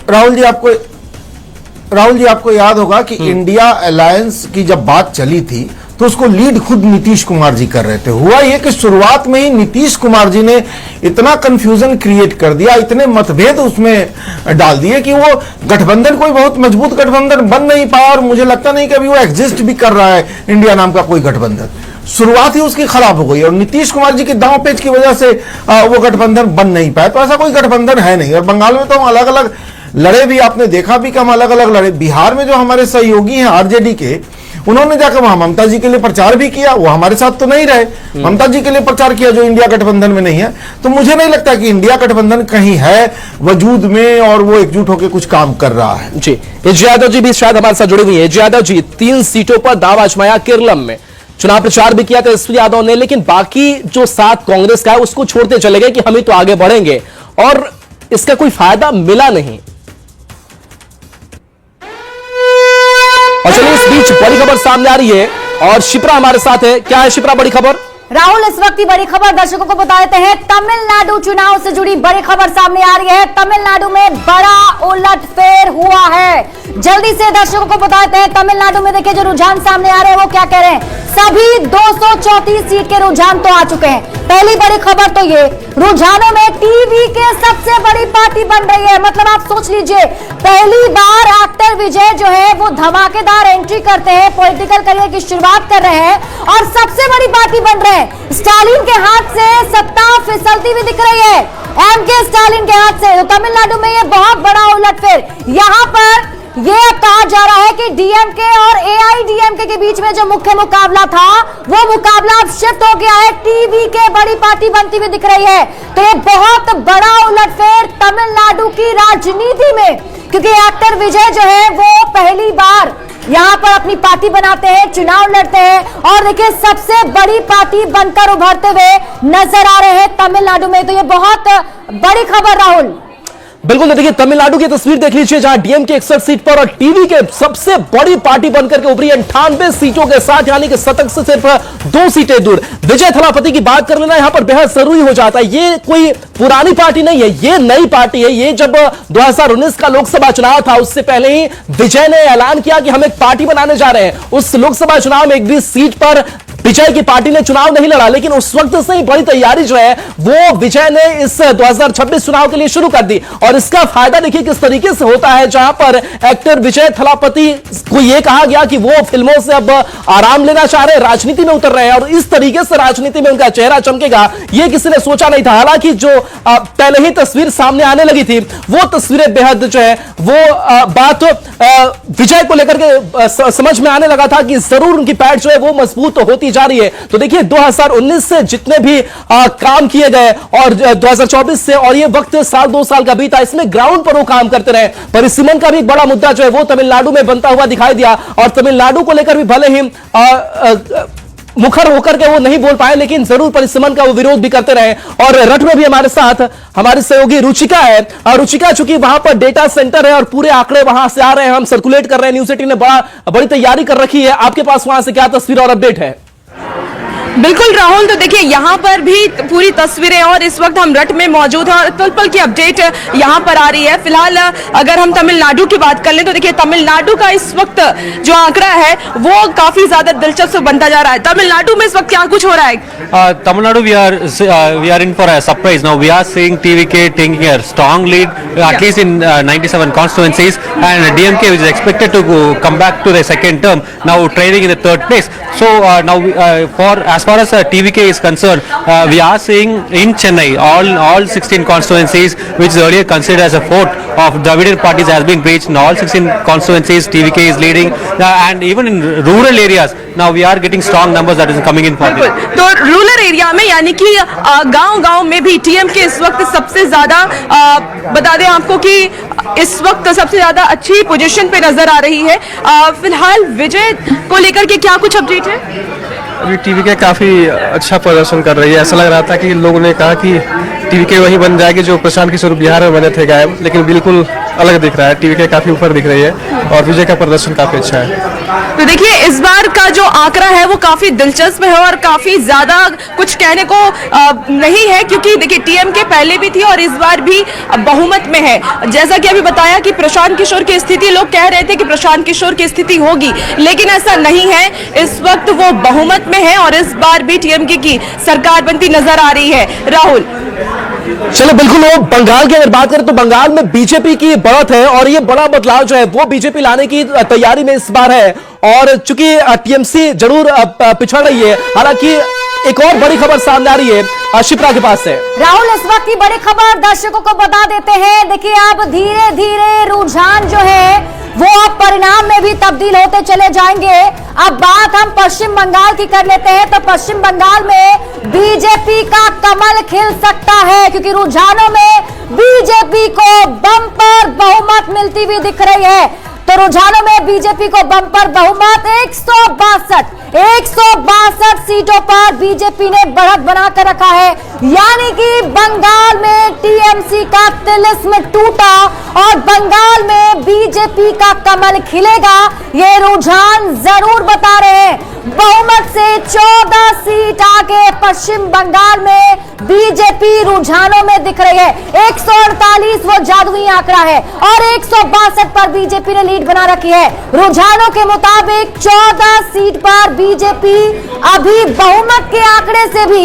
राहुल जी आपको याद होगा कि इंडिया अलायंस की जब बात चली थी तो उसको लीड खुद नीतीश कुमार जी कर रहे थे। हुआ ये कि शुरुआत में ही नीतीश कुमार जी ने इतना कंफ्यूजन क्रिएट कर दिया, इतने मतभेद उसमें डाल दिए कि वो गठबंधन कोई बहुत मजबूत गठबंधन बन नहीं पाया और मुझे लगता नहीं कि अभी वो एग्जिस्ट भी कर रहा है इंडिया नाम का कोई गठबंधन। शुरुआत ही उसकी खराब हो गई और नीतीश कुमार जी के दांव पेच की वजह से वो गठबंधन बन नहीं पाया। तो ऐसा कोई गठबंधन है नहीं। और बंगाल में तो हम अलग अलग लड़े भी, आपने देखा भी कि हम अलग अलग लड़े। बिहार में जो हमारे सहयोगी हैं आरजेडी के, उन्होंने जाकर वहां ममता जी के लिए प्रचार भी किया। वो हमारे साथ तो नहीं रहे, ममता जी के लिए प्रचार किया जो इंडिया गठबंधन में नहीं है। तो मुझे नहीं लगता कि इंडिया गठबंधन कहीं है वजूद में और वो एकजुट होकर कुछ काम कर रहा है। जी, एजे यादव जी भी शायद हमारे साथ जुड़े हुए हैं। एजे यादव जी, 3 सीटों पर दाव आजमाया केरलम में, चुनाव प्रचार भी किया तेजस्वी यादव ने, लेकिन बाकी जो साथ कांग्रेस का है उसको छोड़ते चले गए कि हम ही तो आगे बढ़ेंगे और इसका कोई फायदा मिला नहीं। और चलिए इस बीच बड़ी खबर सामने आ रही है और शिप्रा हमारे साथ है। क्या है शिप्रा बड़ी खबर? राहुल, इस वक्त की बड़ी खबर दर्शकों को बता देते हैं। तमिलनाडु चुनाव से जुड़ी बड़ी खबर सामने आ रही है। तमिलनाडु में बड़ा उलटफेर हुआ है। जल्दी से दर्शकों को बता देते हैं, तमिलनाडु में देखिए जो रुझान सामने आ रहे हैं वो क्या कह रहे हैं। सभी 234 सीट के रुझान तो आ चुके हैं। पहली बड़ी खबर तो ये, रुझानों में टीवीके सबसे बड़ी पार्टी बन रही है। मतलब आप सोच लीजिए, पहली बार एक्टर विजय जो है वो धमाकेदार एंट्री करते हैं, पॉलिटिकल करियर की शुरुआत कर रहे हैं और सबसे बड़ी पार्टी बन रहे हैं। स्टालिन के हाथ से सत्ता फिसलती हुई दिख रही है, एमके स्टालिन के हाथ से। तो तमिलनाडु में ये बहुत बड़ा उलटफेर। यहां पर यह कहा जा रहा है कि डीएमके और एआईडीएमके के बीच में जो मुख्य मुकाबला था वो मुकाबला अब शिफ्ट हो गया है, टीवीके बड़ी पार्टी बनती हुई दिख रही है। तो ये बहुत बड़ा उलटफेर तमिलनाडु की राजनीति में, क्योंकि एक्टर विजय जो है वो पहली बार यहां पर अपनी पार्टी बनाते हैं, चुनाव लड़ते हैं और देखिए सबसे बड़ी पार्टी बनकर उभरते हुए नजर आ रहे हैं तमिलनाडु में। तो ये बहुत बड़ी खबर राहुल। बिल्कुल, देखिए तमिलनाडु की तस्वीर देख लीजिए जहां डीएमके 61 सीट पर और टीवी के सबसे बड़ी पार्टी बनकर के उभरी 98 सीटों के साथ, यानी कि शतक से सिर्फ 2 सीटें दूर। विजय थलापति की बात कर लेना यहां पर बेहद जरूरी हो जाता है। ये कोई पुरानी पार्टी नहीं है, ये नई पार्टी है। ये जब 2019 का लोकसभा चुनाव था उससे पहले ही विजय ने ऐलान किया कि हम एक पार्टी बनाने जा रहे हैं। उस लोकसभा चुनाव में एक भी सीट पर विजय की पार्टी ने चुनाव नहीं लड़ा, लेकिन उस वक्त से ही बड़ी तैयारी जो है वो विजय ने इस 2026 चुनाव के लिए शुरू कर दी। और इसका फायदा देखिए किस तरीके से होता है, जहां पर एक्टर विजय थलापति को यह कहा गया कि वो फिल्मों से अब आराम लेना चाह रहे हैं, राजनीति में उतर रहे हैं और इस तरीके से राजनीति में उनका चेहरा चमकेगा ये किसी ने सोचा नहीं था। हालांकि जो पहले ही तस्वीर सामने आने लगी थी वो तस्वीरें बेहद जो है वो बात विजय को लेकर के समझ में आने लगा था कि जरूर उनकी पैठ जो है वो मजबूत होती जा रही है। तो देखिए 2019 से जितने भी काम किए गए और 2024 से, और ये वक्त साल 2 साल का बीता, इसमें ग्राउंड पर वो काम करते रहे। परिसीमन का भी एक बड़ा मुद्दा जो है वो तमिलनाडु में बनता हुआ दिखाई दिया और तमिलनाडु को लेकर भी भले ही मुखर होकर के वो नहीं बोल पाए, लेकिन जरूर परिसीमन का वो विरोध भी करते रहे। और रथ में भी हमारे साथ हमारी सहयोगी रुचिका है। रुचिका, चूंकि वहां पर डेटा सेंटर है और पूरे आंकड़े वहां से आ रहे हैं, हम सर्कुलेट कर रहे हैं, न्यूज़ 18 ने बड़ी तैयारी कर रखी है। आपके पास वहां से क्या तस्वीर और अपडेट है? बिल्कुल राहुल, तो देखिए यहाँ पर भी पूरी तस्वीरें और इस वक्त हम रट में मौजूद हैं और पल-पल की अपडेट यहाँ पर आ रही है। फिलहाल अगर हम तमिलनाडु की बात कर लें तो देखिए तमिलनाडु का इस वक्त जो आंकड़ा है वो काफी ज्यादा दिलचस्प बनता जा रहा है। तमिलनाडु में इस वक्त क्या कुछ हो रहा है? Tamil Nadu we are in for a surprise now. We are seeing TVK taking a strong lead at least in 97 constituencies and DMK which is expected to come back to the second term now trailing in the 3rd place. So now as far as TVK is concerned, we are seeing in Chennai all 16 constituencies which is earlier considered as a fort of Dravidian parties has been breached. In all 16 constituencies TVK is leading and even in rural areas now we are getting strong numbers that is coming in for this. तो rural area में यानी कि गांव-गांव में भी टीएमके इस वक्त सबसे ज्यादा बता दें आपको कि इस वक्त सबसे ज्यादा अच्छी पोजीशन पे नजर आ रही है। फिलहाल विजय को लेकर के क्या कुछ अपडेट है? अभी टीवीके काफी अच्छा प्रदर्शन कर रही है। ऐसा लग रहा था कि लोगों ने कहा कि टीवीके वही बन जाएगी जो प्रशांत किशोर बिहार में बने थे गायब, लेकिन बिल्कुल अलग दिख रहा है, टीवीके काफी ऊपर दिख रही है और विजय का प्रदर्शन काफी अच्छा है। तो देखिए इस बार का जो आंकड़ा है वो काफी दिलचस्प है और काफी ज्यादा कुछ कहने को नहीं है, क्योंकि देखिए टीएमके पहले भी थी और इस बार भी बहुमत में है। जैसा कि अभी बताया कि प्रशांत किशोर की स्थिति, लोग कह रहे थे कि प्रशांत किशोर की स्थिति होगी, लेकिन ऐसा नहीं है। इस वक्त वो बहुमत में है और इस बार भी टीएमके की सरकार बनती नजर आ रही है। राहुल, चलो बिल्कुल, वो बंगाल की अगर बात करें तो बंगाल में बीजेपी की बढ़त है और ये बड़ा बदलाव जो है वो बीजेपी लाने की तैयारी में इस बार है। और चूंकि टीएमसी जरूर पिछड़ रही है, हालांकि एक और बड़ी खबर सामने आ रही है शिप्रा के पास से। राहुल, इस वक्त की बड़ी खबर दर्शकों को बता देते हैं। देखिए अब धीरे धीरे रुझान जो है वो अब परिणाम में भी तब्दील होते चले जाएंगे। अब बात हम पश्चिम बंगाल की कर लेते हैं, तो पश्चिम बंगाल में बीजेपी का कमल खिल सकता है, क्योंकि रुझानों में बीजेपी को बम्पर बहुमत मिलती हुई दिख रही है। तो रुझानों में बीजेपी को बम्पर बहुमत 162 सीटों पर बीजेपी ने बढ़त बनाकर रखा है, यानी कि बंगाल में टीएमसी का तिलिस्म टूटा और बंगाल में बीजेपी का कमल खिलेगा, ये रुझान जरूर बता रहे हैं। बहुमत से 14 सीट आगे पश्चिम बंगाल में बीजेपी रुझानों में दिख रही है। 148 वो जादुई आंकड़ा है और 162 पर बीजेपी ने लीड बना रखी है। रुझानों के मुताबिक 14 सीट पर बीजेपी अभी बहुमत के आंकड़े से भी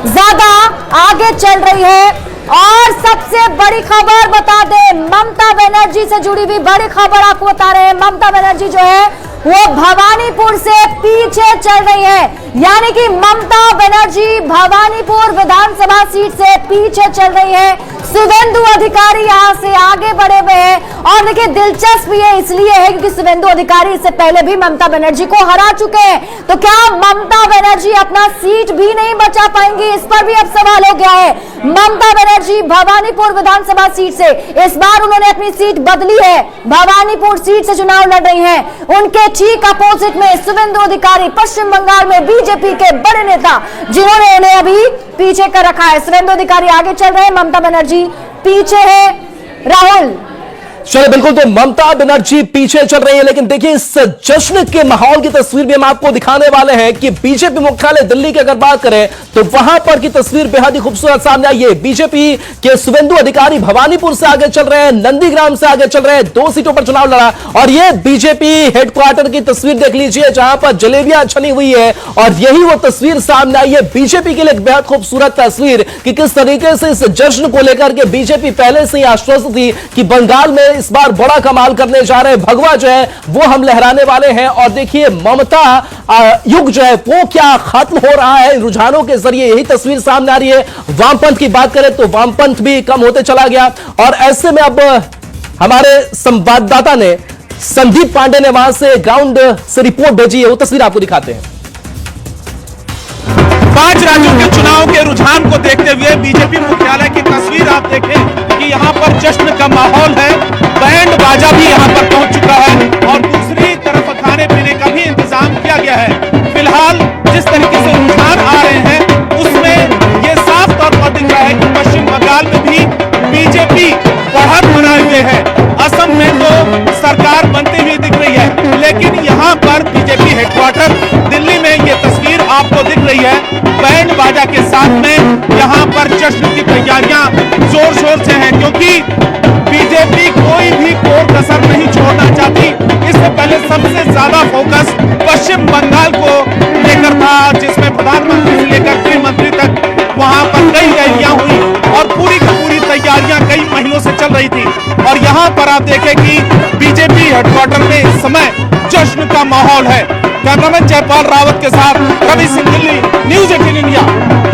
ज्यादा आगे चल रही है। और सबसे बड़ी खबर बता दें, ममता बनर्जी से जुड़ी हुई बड़ी खबर आपको बता रहे हैं। ममता बनर्जी जो है वो भवानीपुर से पीछे चल रही है, यानी कि ममता बनर्जी भवानीपुर विधानसभा सीट से पीछे चल रही है। शुभेंदु अधिकारी यहां से आगे बढ़े हुए हैं और देखिए दिलचस्प ये इसलिए है क्योंकि शुभेंदु अधिकारी इससे पहले भी ममता बनर्जी को हरा चुके हैं। तो क्या ममता बनर्जी अपना सीट भी नहीं बचा पाएंगी, इस पर भी अब सवाल हो गया है। ममता बनर्जी भवानीपुर विधानसभा सीट से इस बार उन्होंने अपनी सीट बदली है, भवानीपुर सीट से चुनाव लड़ रही हैं। उनके ठीक अपोजिट में शुभेंदु अधिकारी पश्चिम बंगाल में बीजेपी के बड़े नेता, जिन्होंने उन्हें अभी पीछे कर रखा है। शुभेंदु अधिकारी आगे चल रहे हैं, ममता बनर्जी पीछे है। राहुल, चलिए बिल्कुल, तो ममता बनर्जी पीछे चल रही है, लेकिन देखिए इस जश्न के माहौल की तस्वीर भी हम आपको दिखाने वाले हैं कि बीजेपी मुख्यालय दिल्ली की अगर बात करें तो वहां पर की तस्वीर बेहद ही खूबसूरत सामने आई है। बीजेपी के शुभेंदु अधिकारी भवानीपुर से आगे चल रहे हैं, नंदीग्राम से आगे चल रहे हैं, 2 सीटों पर चुनाव लड़ा। और ये बीजेपी हेडक्वार्टर की तस्वीर देख लीजिए जहां पर जलेबियां छनी हुई है और यही वो तस्वीर सामने आई है बीजेपी के लिए एक बेहद खूबसूरत तस्वीर कि किस तरीके से इस जश्न को लेकर के बीजेपी पहले से ही आश्वस्त थी कि बंगाल में इस बार बड़ा कमाल करने जा रहे हैं, भगवा जो है वो हम लहराने वाले हैं। और देखिए ममता युग जो है वो क्या खत्म हो रहा है रुझानों के जरिए, यही तस्वीर सामने आ रही है। वामपंथ की बात करें तो वामपंथ भी कम होते चला गया और ऐसे में अब हमारे संवाददाता ने संदीप पांडे ने वहां से ग्राउंड से रिपोर्ट भेजी है, वो तस्वीर आपको दिखाते हैं। 5 राज्यों के चुनाव के रुझान को देखते हुए बीजेपी मुख्यालय की तस्वीर आप देखें कि यहाँ पर जश्न का माहौल है, बैंड बाजा भी यहाँ पर पहुंच चुका है और दूसरी तरफ खाने पीने का भी इंतजाम किया गया है। फिलहाल जिस तरीके से रुझान आ रहे हैं उसमें ये साफ तौर पर दिख रहा है कि पश्चिम बंगाल में भी बीजेपी बढ़त बनाए हुए है। असम में तो सरकार बनती हुई दिख रही है, लेकिन यहाँ पर बीजेपी हेडक्वार्टर दिल्ली में ये तस्वीर आपको दिख रही है। बैंड बाजा के साथ में यहाँ पर जश्न की तैयारियां जोर शोर से हैं, क्योंकि बीजेपी कोई भी कोर कसर नहीं छोड़ना चाहती। इससे पहले सबसे ज्यादा फोकस पश्चिम बंगाल को लेकर था, जिसमें प्रधानमंत्री से लेकर गृह मंत्री तक वहां पर कई रैलियां हुई और पूरी की पूरी तैयारियां कई महीनों से चल रही थी। और यहाँ पर आप देखें कि बीजेपी हेडक्वार्टर में इस समय जश्न का माहौल है। कैमरामैन जयपाल रावत के साथ रवि सिंह, दिल्ली, न्यूज़ 18 इंडिया।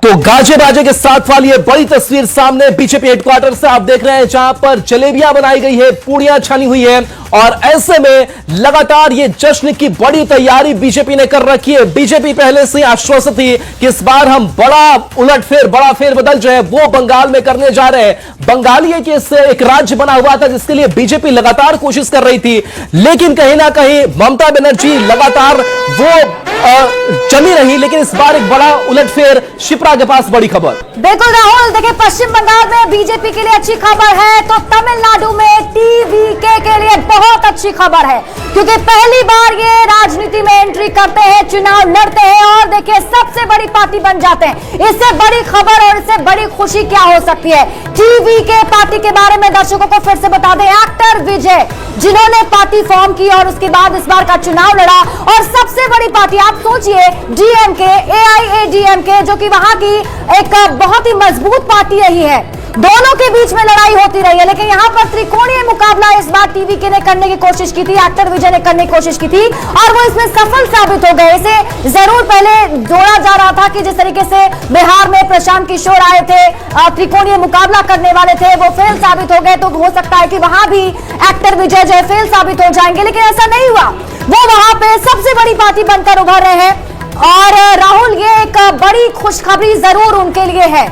तो गाजे बाजे के साथ वाली ये बड़ी तस्वीर सामने बीजेपी हेडक्वार्टर से आप देख रहे हैं जहां पर जलेबियां बनाई गई है, पूड़ियां छानी हुई है और ऐसे में लगातार ये जश्न की बड़ी तैयारी बीजेपी ने कर रखी है। बीजेपी पहले से आश्वस्त थी कि इस बार हम बड़ा फेरबदल जो है वो बंगाल में करने जा रहे हैं। बंगाली के एक राज्य बना हुआ था जिसके लिए बीजेपी लगातार कोशिश कर रही थी, लेकिन कहीं ना कहीं ममता बनर्जी लगातार वो जमी रही, लेकिन इस बार एक बड़ा उलटफेर शिप्रा के पास बड़ी खबर। बिल्कुल राहुल, देखिए पश्चिम बंगाल में बीजेपी के लिए अच्छी खबर है तो तमिलनाडु में टीवीके के लिए बहुत अच्छी खबर है, क्योंकि पहली बार ये राजनीति में एंट्री करते हैं, चुनाव लड़ते हैं और देखिए सबसे बड़ी पार्टी बन जाते हैं। इससे बड़ी खबर और इससे बड़ी खुशी क्या हो सकती है। टीवीके पार्टी के बारे में दर्शकों को फिर से बता दें, एक्टर विजय जिन्होंने पार्टी फॉर्म की और उसके बाद इस बार का चुनाव लड़ा, और सबसे बड़ी पार्टी आप सोचिए डीएमके, एआईएडीएमके, जो कि वहां की एक बहुत ही मजबूत पार्टी रही है, दोनों के बीच में लड़ाई होती रही है, लेकिन यहां पर त्रिकोणीय मुकाबला इस बार टीवीके ने करने की कोशिश की थी, एक्टर विजय ने करने की कोशिश की थी और वो इसमें सफल साबित हो गए। इसे जरूर पहले जोड़ा जा रहा था कि जिस तरीके से बिहार में प्रशांत किशोर आए थे, त्रिकोणीय मुकाबला करने वाले थे, वो फेल साबित हो गए, तो हो सकता है कि वहां भी एक्टर विजय जो है फेल साबित हो जाएंगे, लेकिन ऐसा नहीं हुआ। वो वहां पे सबसे बड़ी पार्टी बनकर उभर रहे हैं और राहुल ये एक बड़ी खुशखबरी जरूर उनके लिए है।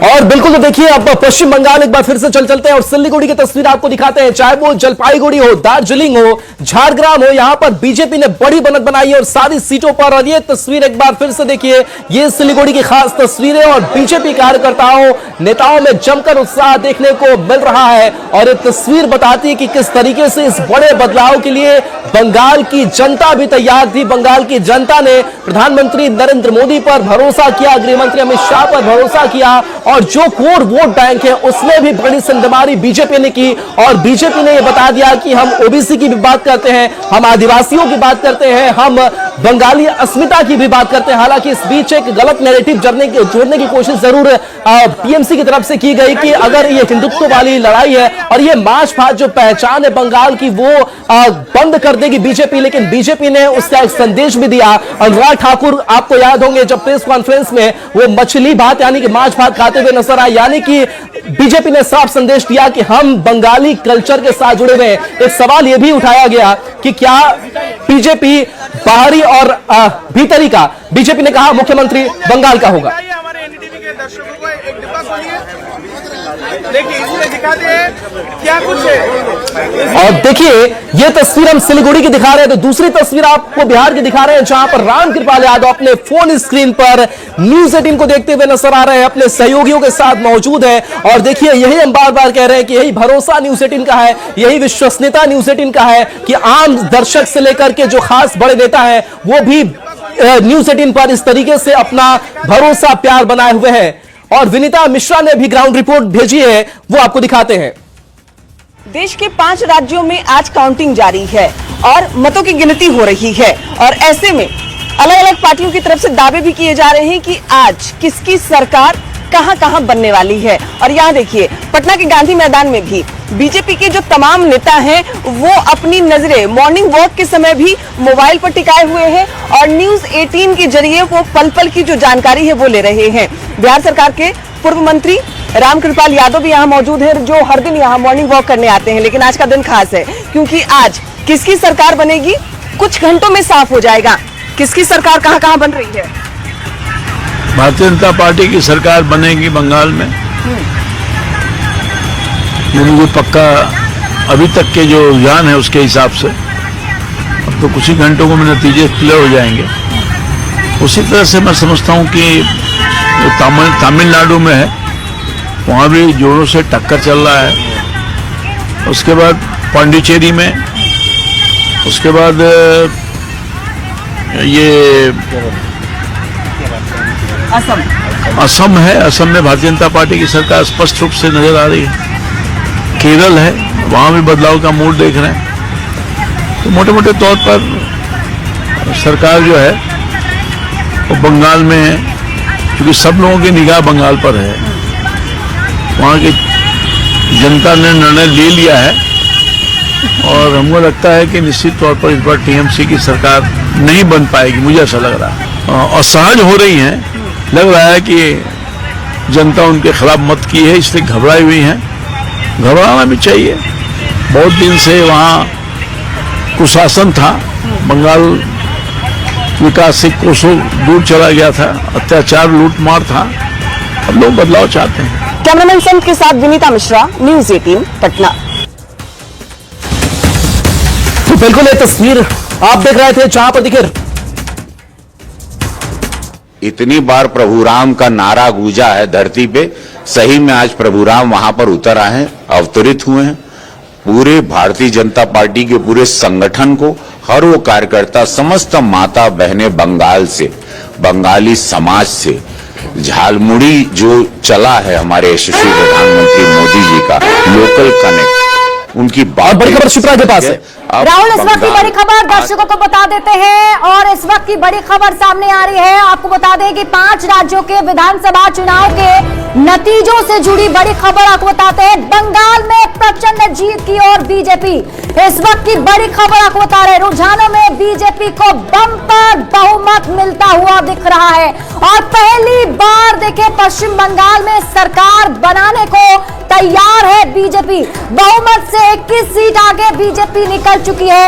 और बिल्कुल तो देखिए अब पश्चिम बंगाल एक बार फिर से चलते हैं और सिल्लीगुड़ी की तस्वीर आपको दिखाते हैं। चाहे वो जलपाईगुड़ी हो, दार्जिलिंग हो, झारग्राम हो, यहां पर बीजेपी ने बड़ी बनत बनाई है और सारी सीटों पर। और ये तस्वीर एक बार फिर से देखिए, ये सिल्लीगुड़ी की खास तस्वीरें और बीजेपी कार्यकर्ताओं नेताओं में जमकर उत्साह देखने को मिल रहा है। और ये तस्वीर बताती है कि किस तरीके से इस बड़े बदलाव के लिए बंगाल की जनता भी तैयार थी। बंगाल की जनता ने प्रधानमंत्री नरेंद्र मोदी पर भरोसा किया, गृह मंत्री अमित शाह पर भरोसा किया और जो कोर वोट बैंक है उसमें भी बड़ी संदमारी बीजेपी ने की। और बीजेपी ने यह बता दिया कि हम ओबीसी की भी बात करते हैं, हम आदिवासियों की बात करते हैं, हम बंगाली अस्मिता की भी बात करते हैं। हालांकि इस बीच एक गलत नैरेटिव जोड़ने की कोशिश जरूर टीएमसी की तरफ से की गई कि अगर ये हिंदुत्व वाली लड़ाई है और ये मार्च पास्ट जो पहचान है बंगाल की वो बंद कर देगी बीजेपी। लेकिन बीजेपी ने उसका एक संदेश भी दिया। अनुराग ठाकुर आपको याद होंगे जब प्रेस कॉन्फ्रेंस में वो मछली भात यानी कि मांस भात खाते हुए नजर आए, यानी कि बीजेपी ने साफ संदेश दिया कि हम बंगाली कल्चर के साथ जुड़े हुए हैं। एक सवाल यह भी उठाया गया कि क्या बीजेपी बाहरी और भीतरी का, बीजेपी ने कहा मुख्यमंत्री बंगाल का होगा। हमारे एनडीटीवी के दर्शकों को एक डिब्बा खोलिए, देखिए इसमें दिखाते हैं क्या कुछ है। और देखिए ये तस्वीर हम सिलीगुड़ी की दिखा रहे हैं, तो दूसरी तस्वीर आपको बिहार की दिखा रहे हैं जहां पर रामकृपाल यादव अपने फोन स्क्रीन पर न्यूज 18 को देखते हुए नजर आ रहे हैं, अपने सहयोगियों के साथ मौजूद है। और देखिए यही हम बार बार कह रहे हैं कि यही भरोसा न्यूज 18 का है, यही विश्वसनीयता न्यूज 18 का है कि आम दर्शक से लेकर के जो खास बड़े नेता हैं वो भी न्यूज 18 पर इस तरीके से अपना भरोसा प्यार बनाए हुए हैं। और विनीता मिश्रा ने भी ग्राउंड रिपोर्ट भेजी है, वो आपको दिखाते हैं। देश के 5 राज्यों में आज काउंटिंग जारी है और मतों की गिनती हो रही है और ऐसे में अलग अलग पार्टियों की तरफ से दावे भी किए जा रहे हैं कि आज किसकी सरकार कहां कहां बनने वाली है। और यहाँ देखिए पटना के गांधी मैदान में भी बीजेपी के जो तमाम नेता हैं वो अपनी नजरें मॉर्निंग वॉक के समय भी मोबाइल पर टिकाए हुए हैं और न्यूज 18 के जरिए वो पल पल की जो जानकारी है वो ले रहे हैं। बिहार सरकार के पूर्व मंत्री रामकृपाल यादव भी यहाँ मौजूद हैं जो हर दिन यहाँ मॉर्निंग वॉक करने आते हैं, लेकिन आज का दिन खास है क्योंकि आज किसकी सरकार बनेगी कुछ घंटों में साफ हो जाएगा। किसकी सरकार कहां कहां बन रही है? भारतीय जनता पार्टी की सरकार बनेगी बंगाल में। मुझे पक्का अभी तक के जो रुझान है उसके हिसाब से अब तो कुछ ही घंटों में नतीजे क्लियर हो जाएंगे। उसी तरह से मैं समझता हूं कि जो तमिलनाडु में है वहाँ भी जोरों से टक्कर चल रहा है। उसके बाद पांडिचेरी में, उसके बाद ये असम है। असम में भारतीय जनता पार्टी की सरकार स्पष्ट रूप से नजर आ रही है। केरल है, वहाँ भी बदलाव का मूड देख रहे हैं। तो मोटे मोटे तौर पर सरकार जो है वो बंगाल में है, क्योंकि सब लोगों की निगाह बंगाल पर है। वहाँ की जनता ने निर्णय ले लिया है और हमको लगता है कि निश्चित तौर पर इस बार टीएमसी की सरकार नहीं बन पाएगी, मुझे ऐसा लग रहा है। और सहज हो रही हैं, लग रहा है कि जनता उनके खिलाफ मत की है इसलिए घबराई हुई हैं। घबराना भी चाहिए, बहुत दिन से वहाँ कुशासन था, बंगाल विकास से कोसों दूर चला गया था, अत्याचार लूटमार था। अब लोग बदलाव चाहते हैं। कैमरामैन संत के साथ विनीता मिश्रा, न्यूज 18 पटना। तो बिल्कुल ये तस्वीर आप देख रहे थे जहां पर देखिए इतनी बार प्रभु राम का नारा गूंजा है धरती पे, सही में आज प्रभु राम वहां पर उतर आए हैं, अवतरित हुए हैं। पूरे भारतीय जनता पार्टी के पूरे संगठन को, हर वो कार्यकर्ता, समस्त माता बहनें, बंगाल से, बंगाली समाज से, झालमुड़ी जो चला है हमारे यशस्वी प्रधानमंत्री मोदी जी का लोकल कनेक्ट, उनकी बात बड़ी खबर शिप्रा के पास है। राहुल, इस वक्त की बड़ी खबर दर्शकों को बता देते हैं और इस वक्त की बड़ी खबर सामने आ रही है। आपको बता दें कि 5 राज्यों के विधानसभा चुनाव के नतीजों से जुड़ी बड़ी खबर आपको बताते हैं। बंगाल में प्रचंड जीत की ओर बीजेपी, इस वक्त की बड़ी खबर आपको बता रहे हैं। रुझानों में बीजेपी को बम्पर बहुमत मिलता हुआ दिख रहा है और पहली बार देखें पश्चिम बंगाल में सरकार बनाने को तैयार है बीजेपी। बहुमत से 21 सीट आगे बीजेपी निकल चुकी है,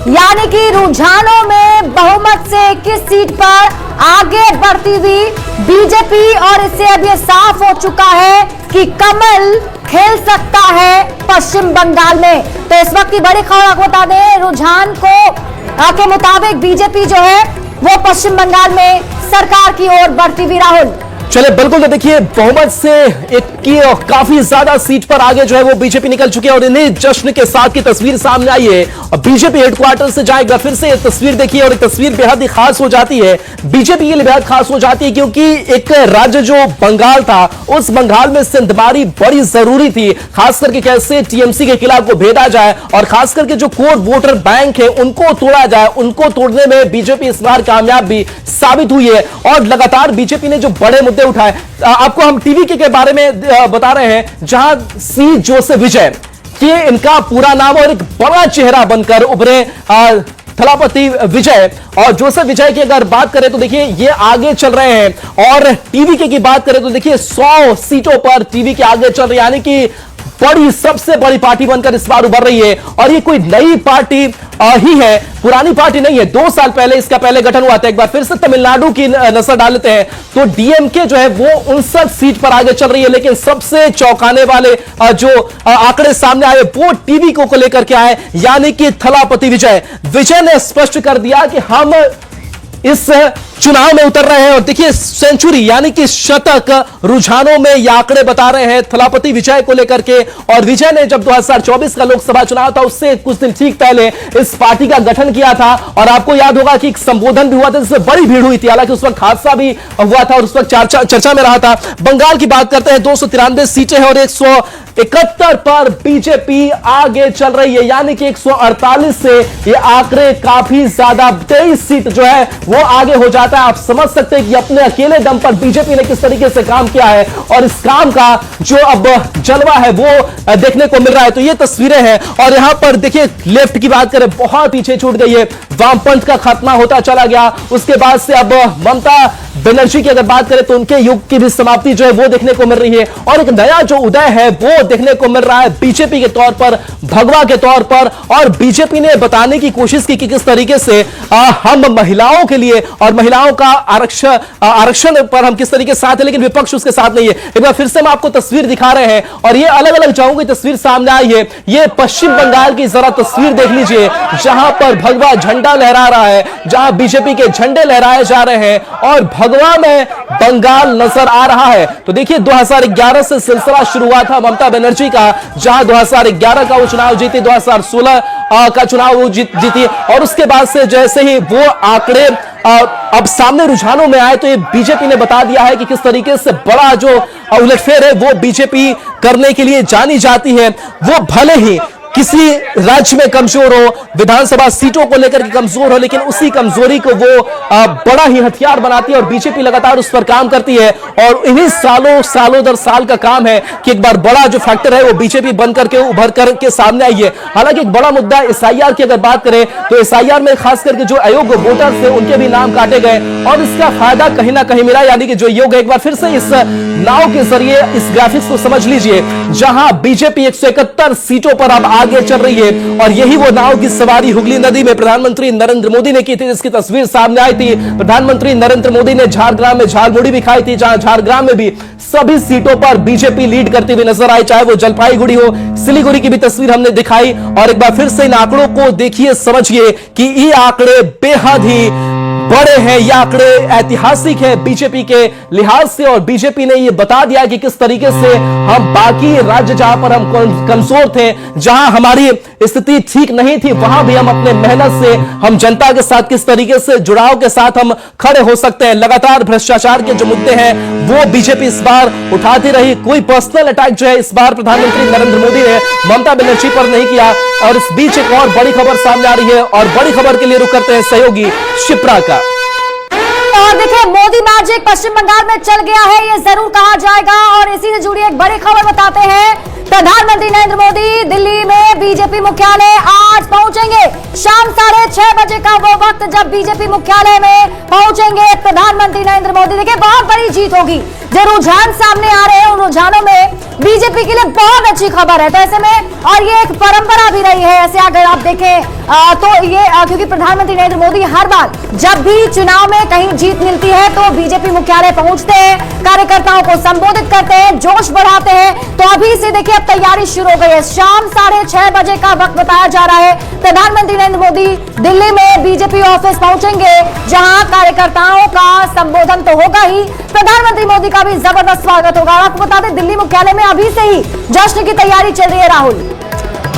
यानी कि रुझानों में बहुमत से 21 सीट पर आगे बढ़ती हुई बीजेपी, और इससे अब यह साफ हो चुका है कि कमल खेल सकता है पश्चिम बंगाल में। तो इस वक्त की बड़ी खबर आपको बता दें, रुझान के मुताबिक बीजेपी जो है वो पश्चिम बंगाल में सरकार की ओर बढ़ती हुई। राहुल, चले बिल्कुल, तो देखिए बहुमत से काफी ज्यादा सीट पर आगे जो है वो बीजेपी निकल चुकी है और इन्हें जश्न के साथ की तस्वीर सामने आई है। और बीजेपी हेडक्वार्टर से जहां एक बार फिर से ये तस्वीर देखिए और एक तस्वीर बेहद ही खास हो जाती है, बीजेपी के लिए बेहद खास हो जाती है क्योंकि एक राज्य जो बंगाल था, उस बंगाल में सिंधमारी बड़ी जरूरी थी, खास करके कैसे टीएमसी के खिलाफ को भेदा जाए और खास करके जो कोर वोटर बैंक है उनको तोड़ा जाए। उनको तोड़ने में बीजेपी इस बार कामयाब भी साबित हुई है और लगातार बीजेपी ने जो बड़े मुद्दे उठाए, आपको हम टीवी के बारे में बता रहे हैं, जहां सी जोसेफ विजय, ये इनका पूरा नाम और एक बड़ा चेहरा बनकर उभरे थलापति विजय। और जोसेफ विजय की अगर बात करें तो देखिए ये आगे चल रहे हैं और टीवी की बात करें तो देखिए 100 सीटों पर टीवी के आगे चल रही है, यानी कि बड़ी सबसे बड़ी पार्टी बनकर इस बार उभर रही है। और ये कोई नई पार्टी ही है, पुरानी पार्टी नहीं है। 2 साल पहले इसका पहले गठन हुआ था। एक बार फिर से तमिलनाडु की नजर डाल लेते हैं तो डीएमके जो है वो 59 सीट पर आगे चल रही है, लेकिन सबसे चौंकाने वाले जो आंकड़े सामने आए वो टीवी को लेकर के आए, यानी कि थलापति विजय ने स्पष्ट कर दिया कि हम इस चुनाव में उतर रहे हैं। और देखिए सेंचुरी यानी कि शतक रुझानों में ये आंकड़े बता रहे हैं थलापति विजय को लेकर के। और विजय ने जब 2024 का लोकसभा चुनाव था उससे कुछ दिन ठीक पहले इस पार्टी का गठन किया था और आपको याद होगा कि एक संबोधन भी हुआ था जिसमें बड़ी भीड़ हुई थी, हालांकि उस वक्त हादसा भी हुआ था और उस वक्त चर्चा में रहा था। बंगाल की बात करते हैं, 293 सीटें हैं और 171 पर बीजेपी आगे चल रही है, यानी कि 148 से ये आंकड़े काफी ज्यादा, 23 सीट जो है वो आगे हो जाता है। आप समझ सकते हैं कि अपने अकेले दम पर बीजेपी ने किस तरीके से काम किया है और इस काम का जो अब जलवा है वो देखने को मिल रहा है। तो ये तस्वीरें हैं और यहां पर देखिए लेफ्ट की बात करें, बहुत पीछे छूट गई है, वामपंथ का खात्मा होता चला गया। उसके बाद से अब ममता बनर्जी की अगर बात करें तो उनके युग की भी समाप्ति जो है वो देखने को मिल रही है और एक नया जो उदय है वो देखने को मिल रहा है बीजेपी के तौर पर, भगवा के तौर पर। और बीजेपी ने बताने की कोशिश की कि किस तरीके से हम महिलाओं के लिए और महिलाओं का आरक्षण पर हम किस तरीके से साथ है, लेकिन विपक्ष उसके साथ नहीं है। एक बार फिर से हम आपको तस्वीर दिखा रहे हैं और ये अलग अलग जगहों की तस्वीर सामने आई है। ये पश्चिम बंगाल की जरा तस्वीर देख लीजिए, जहां पर भगवा झंडा लहरा रहा है, जहां बीजेपी के झंडे लहराए जा रहे हैं और भगवा में बंगाल नजर आ रहा है। तो देखिए 2011 से सिलसिला शुरू हुआ था ममता बनर्जी का, जहां 2011 का वो चुनाव जीती, 2016 का चुनाव वो जीती और उसके बाद से जैसे ही वो आंकड़े अब सामने रुझानों में आए तो ये बीजेपी ने बता दिया है कि किस तरीके से बड़ा जो उलटफेर है वो बीजेपी करने के लिए जानी जाती है। वो भले ही किसी राज्य में कमजोर हो, विधानसभा सीटों को लेकर के कमजोर हो, लेकिन उसी कमजोरी को वो बड़ा ही हथियार बनाती है और बीजेपी लगातार उस पर काम करती है। और इन्हीं सालों दर साल का काम है कि एक बार बड़ा जो फैक्टर है वो बीजेपी बन करके उभर करके सामने आई है। हालांकि एक बड़ा मुद्दा एसआईआर की अगर बात करें तो एसआईआर में खास करके जो अयोग्य वोटर्स थे उनके भी नाम काटे गए और इसका फायदा कहीं ना कहीं मिला, यानी कि जो योग्य, एक बार फिर से इस नाव के जरिए इस ग्राफिक्स को समझ लीजिए, जहां बीजेपी 171 सीटों पर अब आगे चल रही है और यही वो नाव की सवारी हुगली नदी में प्रधानमंत्री नरेंद्र मोदी ने की थी, जिसकी तस्वीर सामने आई थी। प्रधानमंत्री नरेंद्र मोदी ने झारग्राम में झालमुड़ी भी खाई थी, जहां झारग्राम में भी सभी सीटों पर बीजेपी लीड करती हुई नजर आई, चाहे वो जलपाईगुड़ी हो, सिलीगुड़ी की भी तस्वीर हमने दिखाई। और एक बार फिर से इन आंकड़ों को देखिए, समझिए कि ये आंकड़े बेहद ही बड़े हैं, ये आंकड़े ऐतिहासिक है बीजेपी के लिहाज से। और बीजेपी ने ये बता दिया कि किस तरीके से हम बाकी राज्य जहां पर हम कमजोर थे, जहां हमारी स्थिति ठीक नहीं थी, वहां भी हम अपने मेहनत से हम जनता के साथ किस तरीके से जुड़ाव के साथ हम खड़े हो सकते हैं। लगातार भ्रष्टाचार के जो मुद्दे हैं वो बीजेपी इस बार उठाती रही। कोई पर्सनल अटैक जो है इस बार प्रधानमंत्री नरेंद्र मोदी ने ममता बनर्जी पर नहीं किया। और इस बीच एक और बड़ी खबर सामने आ रही है और बड़ी खबर के लिए रुख करते हैं सहयोगी शिप्रा का। और देखिए, मोदी मैजिक पश्चिम बंगाल में चल गया है, ये जरूर कहा जाएगा। और इसी से जुड़ी एक बड़ी खबर बताते हैं, प्रधानमंत्री नरेंद्र मोदी दिल्ली में बीजेपी मुख्यालय आज पहुंचेंगे। शाम 6:30 बजे का वो वक्त जब बीजेपी मुख्यालय में पहुंचेंगे प्रधानमंत्री नरेंद्र मोदी। देखिए, बहुत बड़ी जीत होगी। जो रुझान सामने आ रहे हैं उन रुझानों में बीजेपी के लिए बहुत अच्छी खबर है। तो ऐसे में, और ये एक परंपरा भी रही है, ऐसे अगर आप देखें तो ये क्योंकि प्रधानमंत्री नरेंद्र मोदी हर बार जब भी चुनाव में कहीं जीत मिलती है तो बीजेपी मुख्यालय पहुंचते हैं, कार्यकर्ताओं को संबोधित करते हैं, जोश बढ़ाते हैं। तो अभी से देखिए, अब तैयारी शुरू हो गई है। शाम 6:30 बजे का वक्त बताया जा रहा है। प्रधानमंत्री नरेंद्र मोदी दिल्ली में बीजेपी ऑफिस पहुंचेंगे, जहां कार्यकर्ताओं का संबोधन तो होगा ही, प्रधानमंत्री मोदी का भी जबरदस्त स्वागत होगा। आपको बता दें, दिल्ली मुख्यालय में अभी से ही जश्न की तैयारी चल रही है। राहुल,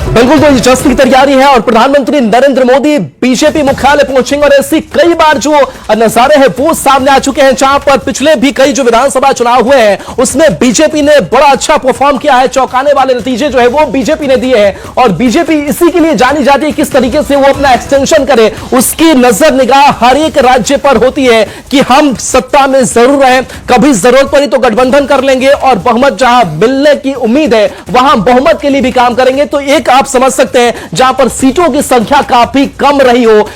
बिल्कुल, तो जश्न की तैयारी है और प्रधानमंत्री नरेंद्र मोदी बीजेपी मुख्यालय पहुंचेंगे। और ऐसी कई बार जो नजारे हैं वो सामने आ चुके हैं, जहां पर पिछले भी कई जो विधानसभा चुनाव हुए हैं उसमें बीजेपी ने बड़ा अच्छा परफॉर्म किया है। चौंकाने वाले नतीजे जो है वो बीजेपी ने दिए हैं और बीजेपी इसी के लिए जानी जाती है, किस तरीके से वो अपना एक्सटेंशन करे, उसकी नजर निगाह हर एक राज्य पर होती है कि हम सत्ता में जरूर रहें, कभी जरूरत पड़ी तो गठबंधन कर लेंगे और बहुमत जहां मिलने की उम्मीद है वहां बहुमत के लिए भी काम करेंगे। तो एक आप समझ सकते हैं जहां पर सीटों की संख्या काफी कम रही हो,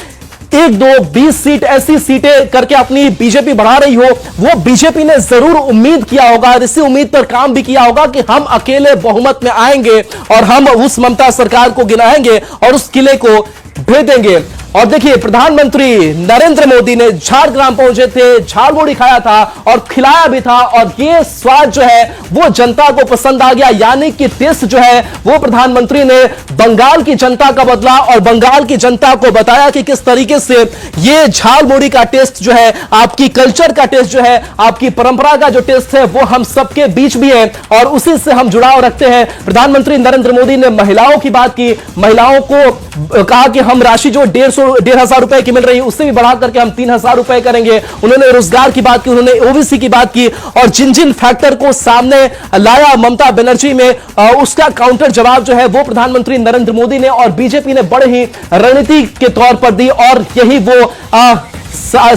1, 2, 20 सीट ऐसी सीटें करके अपनी बीजेपी बढ़ा रही हो, वो बीजेपी ने जरूर उम्मीद किया होगा और इसी उम्मीद पर काम भी किया होगा कि हम अकेले बहुमत में आएंगे और हम उस ममता सरकार को गिनाएंगे और उस किले को भेदेंगे। और देखिए, प्रधानमंत्री नरेंद्र मोदी ने झारग्राम पहुंचे थे, झालमुड़ी खाया था और खिलाया भी था और ये स्वाद जो है वो जनता को पसंद आ गया। यानी कि टेस्ट जो है वो प्रधानमंत्री ने बंगाल की जनता का बदला और बंगाल की जनता को बताया कि किस तरीके से ये झालमुड़ी का टेस्ट जो है, आपकी कल्चर का टेस्ट जो है, आपकी परंपरा का जो टेस्ट है वो हम सबके बीच भी है और उसी से हम जुड़ाव रखते हैं। प्रधानमंत्री नरेंद्र मोदी ने महिलाओं की बात की, महिलाओं को कहा कि हम राशि जो 1,500 रुपए की मिल रही है उससे भी बढ़ा करके हम 3,000 रुपए करेंगे। उन्होंने रोजगार की बात की, उन्होंने ओबीसी की बात की और जिन जिन फैक्टर को सामने लाया ममता बनर्जी में, उसका काउंटर जवाब जो है वो प्रधानमंत्री नरेंद्र मोदी ने और बीजेपी ने बड़े ही रणनीति के तौर पर दी। और यही वो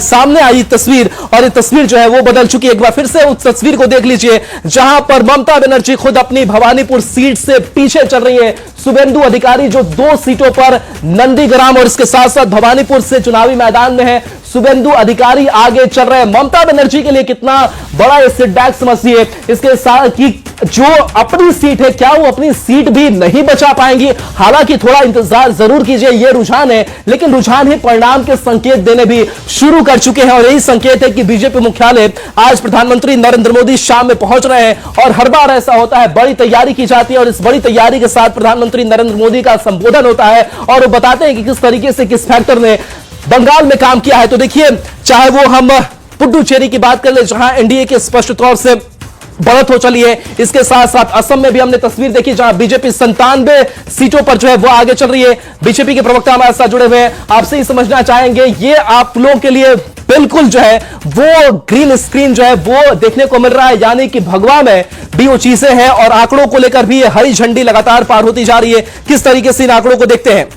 सामने आई तस्वीर और ये तस्वीर जो है वो बदल चुकी है। एक बार फिर से उस तस्वीर को देख लीजिए जहां पर ममता बनर्जी खुद अपनी भवानीपुर सीट से पीछे चल रही है। शुभेंदु अधिकारी जो 2 सीटों पर नंदीग्राम और इसके साथ साथ भवानीपुर से चुनावी मैदान में है, शुभेंदु अधिकारी आगे चल रहे हैं। ममता बनर्जी के लिए कितना बड़ा सेटबैक समझिए, इसके साथ कि जो अपनी सीट है क्या वो अपनी सीट भी नहीं बचा पाएंगी। हालांकि थोड़ा इंतजार जरूर कीजिए, ये रुझान है लेकिन रुझान ही परिणाम के संकेत देने भी शुरू कर चुके हैं और यही संकेत है कि बीजेपी मुख्यालय आज प्रधानमंत्री नरेंद्र मोदी शाम में पहुंच रहे हैं। और हर बार ऐसा होता है, बड़ी तैयारी की जाती है और इस बड़ी तैयारी के साथ प्रधानमंत्री नरेंद्र मोदी का संबोधन होता है और वो बताते हैं कि किस तरीके से किस फैक्टर ने बंगाल में काम किया है। तो देखिए, चाहे वो हम पुडुचेरी की बात कर ले जहां एनडीए के स्पष्ट तौर से बढ़त हो चली है, इसके साथ साथ असम में भी हमने तस्वीर देखी जहां बीजेपी 97 सीटों पर जो है वो आगे चल रही है। बीजेपी के प्रवक्ता हमारे साथ जुड़े हुए हैं, आपसे ही समझना चाहेंगे, ये आप लोगों के लिए बिल्कुल जो है वो ग्रीन स्क्रीन जो है वो देखने को मिल रहा है, यानी कि भगवा में भी वो चीजें हैं और आंकड़ों को लेकर भी हरी झंडी लगातार पार होती जा रही है। किस तरीके से इन आंकड़ों को देखते हैं?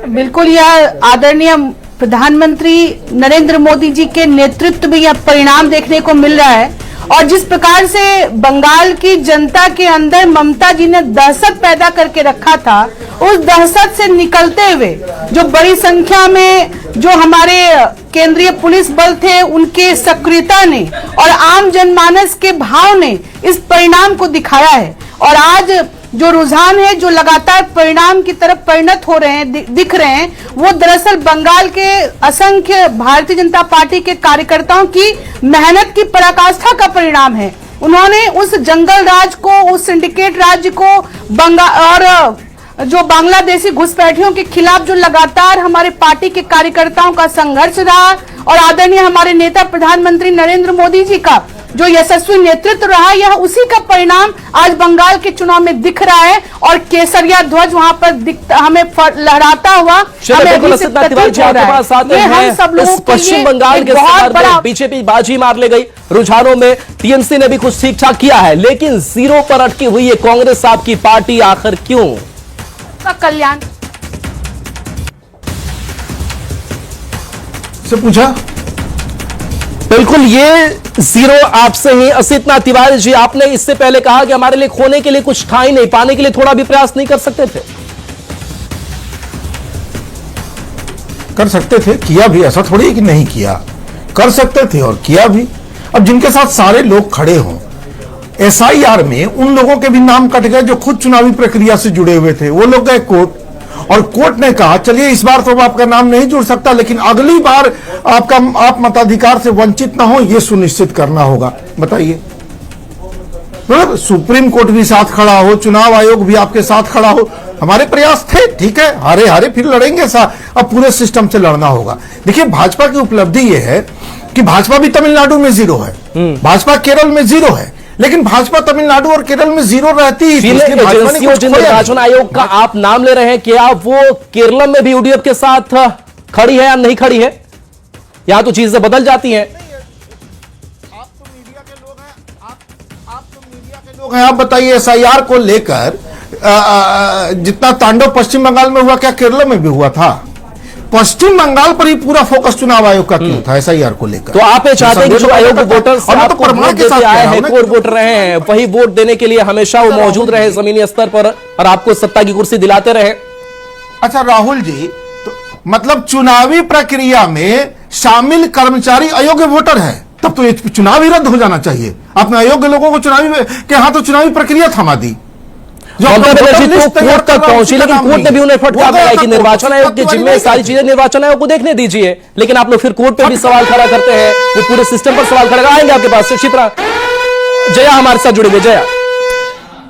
बिल्कुल, यह आदरणीय प्रधानमंत्री नरेंद्र मोदी जी के नेतृत्व में यह परिणाम देखने को मिल रहा है और जिस प्रकार से बंगाल की जनता के अंदर ममता जी ने दहशत पैदा करके रखा था, उस दहशत से निकलते हुए जो बड़ी संख्या में जो हमारे केंद्रीय पुलिस बल थे, उनके सक्रियता ने और आम जनमानस के भाव ने इस परिणाम को दिखाया है। और आज जो रुझान है, जो लगातार परिणाम की तरफ परिणत हो रहे हैं, दिख रहे हैं, वो दरअसल बंगाल के असंख्य भारतीय जनता पार्टी के कार्यकर्ताओं की मेहनत की पराकाष्ठा का परिणाम है। उन्होंने उस जंगल राज को, उस सिंडिकेट राज्य को और जो बांग्लादेशी घुसपैठियों के खिलाफ जो लगातार हमारे पार्टी के कार्यकर्ताओं का संघर्ष रहा और आदरणीय हमारे नेता प्रधानमंत्री नरेंद्र मोदी जी का जो यशस्वी नेतृत्व रहा, यह उसी का परिणाम आज बंगाल के चुनाव में दिख रहा है। और केसरिया ध्वज वहां पर हमें लहराता हुआ पश्चिम बंगाल के बीजेपी बाजी मार ले गई। रुझानों में टीएमसी ने भी कुछ ठीक ठाक किया है, लेकिन जीरो पर अटकी हुई है कांग्रेस आपकी पार्टी, आखिर क्यों? का कल्याण से पूछा। बिल्कुल, ये जीरो आपसे ही। असितना तिवारी जी, आपने इससे पहले कहा कि हमारे लिए खोने के लिए कुछ था ही नहीं, पाने के लिए थोड़ा भी प्रयास नहीं कर सकते थे? कर सकते थे, किया भी। ऐसा थोड़ी है कि नहीं किया, कर सकते थे और किया भी। अब जिनके साथ सारे लोग खड़े हों, एसआईआर में उन लोगों के भी नाम कट गए जो खुद चुनावी प्रक्रिया से जुड़े हुए थे। वो लोग गए कोर्ट और कोर्ट ने कहा चलिए इस बार तो आपका नाम नहीं जुड़ सकता, लेकिन अगली बार आप मताधिकार से वंचित ना हो, यह सुनिश्चित करना होगा। बताइए, तो सुप्रीम कोर्ट भी साथ खड़ा हो, चुनाव आयोग भी आपके साथ खड़ा हो। हमारे प्रयास थे, ठीक है, हारे हारे फिर लड़ेंगे अब पूरे सिस्टम से लड़ना होगा। देखिए, भाजपा की उपलब्धि यह है कि भाजपा भी तमिलनाडु में जीरो है, भाजपा केरल में जीरो है, लेकिन भाजपा तमिलनाडु और केरल में जीरो रहती है। निर्वाचन आयोग का आप नाम ले रहे हैं, क्या वो केरल में भी यूडीएफ के साथ खड़ी है या नहीं खड़ी है? यहां तो चीजें बदल जाती हैं। आप तो मीडिया के लोग हैं, आप तो मीडिया के लोग हैं, आप बताइए एसआईआर को लेकर जितना तांडव पश्चिम बंगाल में हुआ, क्या केरल में भी हुआ था? पश्चिम बंगाल पर ही पूरा फोकस चुनाव आयोग का क्यों था एसआईआर को लेकर? तो आप ये चाहते हैं कि जो आयोग वोटर्स आपको वोट देते आए हैं, कोर वोट रहे हैं, वही वोट देने के लिए हमेशा वो मौजूद रहे जमीनी स्तर पर और आपको सत्ता की कुर्सी दिलाते रहे? अच्छा राहुल जी, तो मतलब चुनावी प्रक्रिया में शामिल कर्मचारी अयोग्य वोटर है, तब तो ये चुनाव ही रद्द हो जाना चाहिए। आपने अयोग्य लोगों को चुनावी के हाथों चुनावी प्रक्रिया थमा दी। ममता बनर्जी तो कोर्ट तक पहुंची, लेकिन कोर्ट ने भी उन्हें फटकार दिया कि निर्वाचन आयोग की जिम्मे सारी चीजें निर्वाचन आयोग को देखने दीजिए। लेकिन आप लोग फिर कोर्ट पे भी सवाल खड़ा करते हैं, वो पूरे सिस्टम पर सवाल खड़ा आएंगे आपके पास। शिप्रा जया हमारे साथ जुड़ेंगे। जया,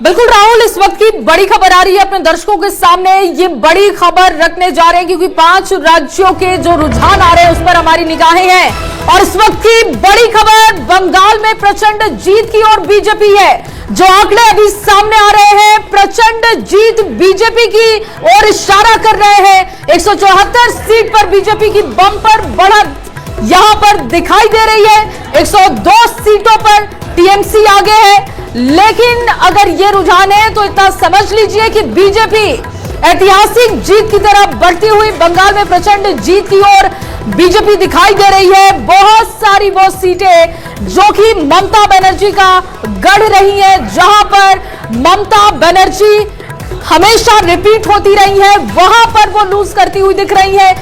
बिल्कुल राहुल, इस वक्त की बड़ी खबर आ रही है अपने दर्शकों के सामने। ये बड़ी खबर रखने जा रहे हैं क्योंकि 5 राज्यों के जो रुझान आ रहे हैं उस पर हमारी निगाहें हैं। और इस वक्त की बड़ी खबर बंगाल में प्रचंड जीत की ओर बीजेपी है। जो आंकड़े अभी सामने आ रहे हैं, प्रचंड जीत बीजेपी की ओर इशारा कर रहे हैं। 174 सीट पर बीजेपी की बम्पर बढ़त यहां पर दिखाई दे रही है। 102 सीटों पर टीएमसी आगे है। लेकिन अगर ये रुझान है तो इतना समझ लीजिए कि बीजेपी ऐतिहासिक जीत की तरफ बढ़ती हुई बंगाल में प्रचंड जीत की ओर बीजेपी दिखाई दे रही है। बहुत सारी वो सीटें जो कि ममता बनर्जी का गढ़ रही है, जहां पर ममता बनर्जी हमेशा रिपीट होती रही है, वहां पर वो लूज करती हुई दिख रही है।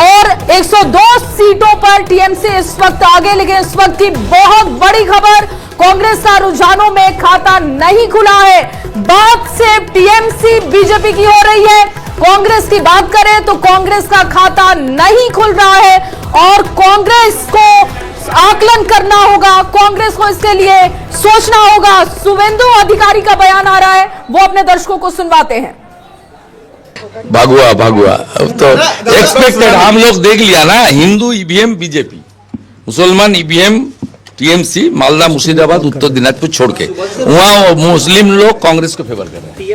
और 102 सीटों पर टीएमसी इस वक्त आगे। लेकिन इस वक्त की बहुत बड़ी खबर, कांग्रेस का रुझानों में खाता नहीं खुला है। बात सिर्फ टीएमसी बीजेपी की हो रही है। कांग्रेस की बात करें तो कांग्रेस का खाता नहीं खुल रहा है और कांग्रेस को आकलन करना होगा, कांग्रेस को इसके लिए सोचना होगा। शुवेंदु अधिकारी का बयान आ रहा है, वो अपने दर्शकों को सुनवाते हैं। भागुआ अब तो एक्सपेक्टेड, हम लोग देख लिया ना। हिंदू ईवीएम बीजेपी, मुसलमान ईवीएम टीएमसी, मालदा मुर्शिदाबाद उत्तर दिनाजपुर छोड़ के वहाँ मुस्लिम लोग कांग्रेस को फेवर कर रहे हैं।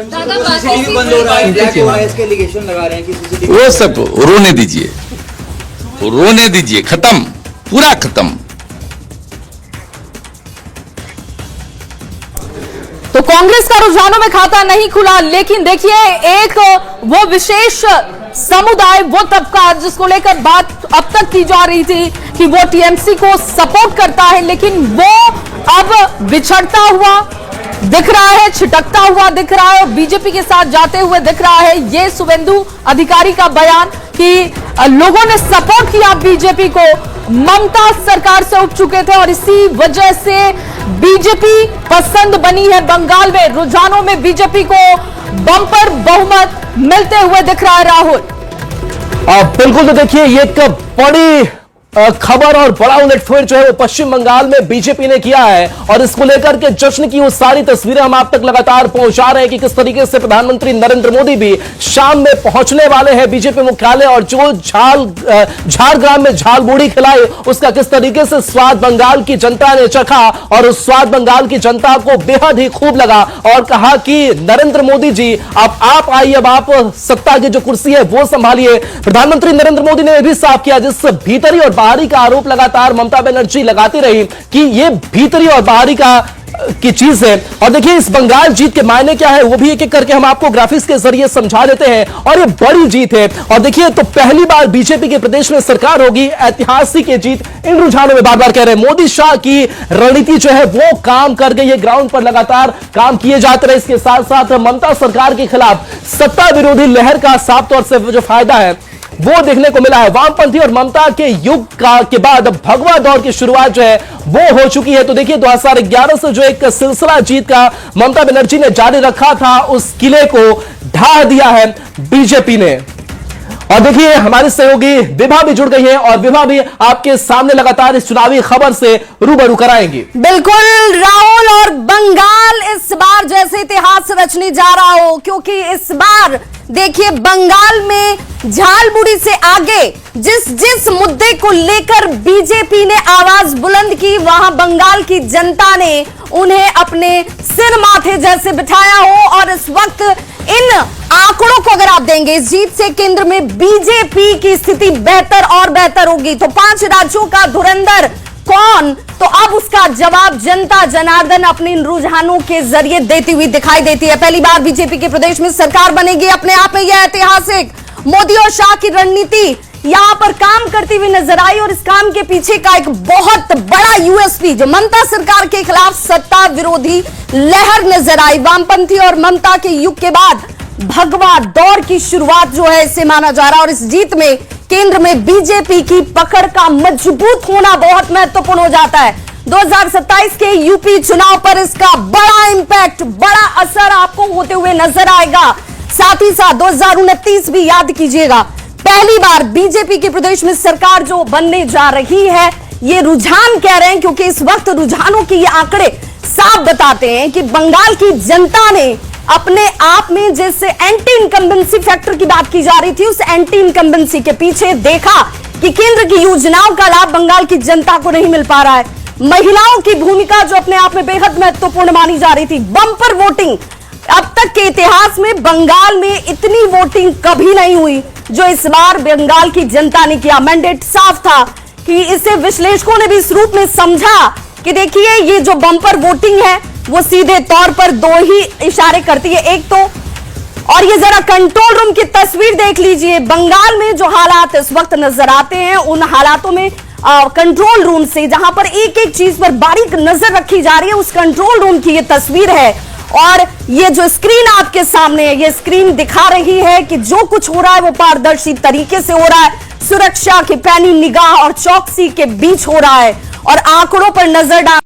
वो सब रोने दीजिए, खत्म, पूरा खत्म। तो कांग्रेस का रुझानों में खाता नहीं खुला। लेकिन देखिए, एक वो विशेष समुदाय, वो तबका जिसको लेकर बात अब तक की जा रही थी कि वो टीएमसी को सपोर्ट करता है, लेकिन वो अब बिछड़ता हुआ दिख रहा है, छिटकता हुआ दिख रहा है और बीजेपी के साथ जाते हुए दिख रहा है। ये शुवेंदु अधिकारी का बयान कि लोगों ने सपोर्ट किया बीजेपी को ममता सरकार से उठ चुके थे और इसी वजह से बीजेपी पसंद बनी है बंगाल में। रुझानों में बीजेपी को बम्पर बहुमत मिलते हुए दिख रहा है राहुल। बिल्कुल, तो देखिए ये एक बड़ी खबर और बड़ा उलटफेर जो है वो पश्चिम बंगाल में बीजेपी ने किया है और इसको लेकर के जश्न की वो सारी तस्वीरें हम आप तक लगातार पहुंचा रहे हैं कि किस तरीके से प्रधानमंत्री नरेंद्र मोदी भी शाम में पहुंचने वाले हैं बीजेपी मुख्यालय और जो झारग्राम में झालमुड़ी खिलाई उसका किस तरीके से स्वाद बंगाल की जनता ने चखा और उस स्वाद बंगाल की जनता को बेहद ही खूब लगा और कहा कि नरेंद्र मोदी जी अब आप आइए, अब आप सत्ता की जो कुर्सी है वो संभालिए। प्रधानमंत्री नरेंद्र मोदी ने भी साफ किया, जिस भीतरी और बाहरी का आरोप लगातार ममता बनर्जी लगाती रही कि ये भीतरी और बाहरी की चीज है। और देखिए इस बंगाल जीत के मायने क्या है वो भी एक एक करके हम आपको ग्राफिक्स के जरिए समझा देते हैं और ये बड़ी जीत है। और देखिए तो पहली बार बीजेपी के प्रदेश में सरकार होगी, ऐतिहासिक ये जीत। इन रुझानों में बार बार कह रहे हैं मोदी शाह की रणनीति जो है वो काम कर गई है, ग्राउंड पर लगातार काम किए जाते रहे। इसके साथ साथ ममता सरकार के खिलाफ सत्ता विरोधी लहर का साफ तौर से जो फायदा है वो देखने को मिला है। वामपंथी और ममता के युग के बाद भगवा दौर की शुरुआत जो है वो हो चुकी है। तो देखिए 2011 से जो एक सिलसिला जीत का ममता बनर्जी ने जारी रखा था उस किले को ढा दिया है बीजेपी ने। और देखिए हमारी सहयोगी विभा भी जुड़ गई है और विभा भी आपके सामने लगातार इस चुनावी खबर से रूबरू कराएंगी। बिल्कुल राहुल, और बंगाल इस बार जैसे इतिहास रचने जा रहा हो, क्योंकि इस बार देखिए बंगाल में झालमुड़ी से आगे जिस मुद्दे को लेकर बीजेपी ने आवाज बुलंद की वहां बंगाल की जनता ने उन्हें अपने सिर माथे जैसे बिठाया हो। और इस वक्त इन आंकड़ों को अगर आप देंगे, इस जीत से केंद्र में बीजेपी की स्थिति बेहतर और बेहतर होगी। तो 5 राज्यों का धुरंधर कौन, तो अब उसका जवाब जनता जनार्दन अपने इन रुझानों के जरिए देती हुई दिखाई देती है। पहली बार बीजेपी के प्रदेश में सरकार बनेगी, अपने आप में यह ऐतिहासिक। मोदी और शाह की रणनीति यहां पर काम करती हुई नजर आई और इस काम के पीछे का एक बहुत बड़ा यूएसपी जो ममता सरकार के खिलाफ सत्ता विरोधी लहर नजर आई। वामपंथी और ममता के युग के बाद भगवा दौर की शुरुआत जो है इसे माना जा रहा है और इस जीत में केंद्र में बीजेपी की पकड़ का मजबूत होना बहुत महत्वपूर्ण हो जाता है। 2027 के यूपी चुनाव पर इसका बड़ा इंपैक्ट, बड़ा असर आपको होते हुए नजर आएगा। साथ ही साथ 2029 भी याद कीजिएगा, पहली बार बीजेपी के प्रदेश में सरकार जो बनने जा रही है। ये रुझान कह रहे हैं क्योंकि इस वक्त रुझानों के ये आंकड़े साफ बताते हैं कि बंगाल की जनता ने अपने आप में जैसे एंटी इनकम्बेंसी फैक्टर की बात की जा रही थी, उस एंटी इनकम्बेंसी के पीछे देखा कि केंद्र की योजनाओं का लाभ बंगाल की जनता को नहीं मिल पा रहा है। महिलाओं की भूमिका जो अपने आप में बेहद महत्वपूर्ण मानी जा रही थी, बम्पर वोटिंग, अब तक के इतिहास में बंगाल में इतनी वोटिंग कभी नहीं हुई जो इस बार बंगाल की जनता ने किया। मैंडेट साफ था कि इसे विश्लेषकों ने भी इस रूप में समझा कि देखिए ये जो बम्पर वोटिंग है वो सीधे तौर पर 2 ही इशारे करती है। एक तो, और ये जरा कंट्रोल रूम की तस्वीर देख लीजिए, बंगाल में जो हालात इस वक्त नजर आते हैं उन हालातों में कंट्रोल रूम से जहां पर एक एक चीज पर बारीक नजर रखी जा रही है उस कंट्रोल रूम की ये तस्वीर है। और ये जो स्क्रीन आपके सामने है, ये स्क्रीन दिखा रही है कि जो कुछ हो रहा है वो पारदर्शी तरीके से हो रहा है, सुरक्षा की पैनी निगाह और चौकसी के बीच हो रहा है। और आंकड़ों पर नजर डाल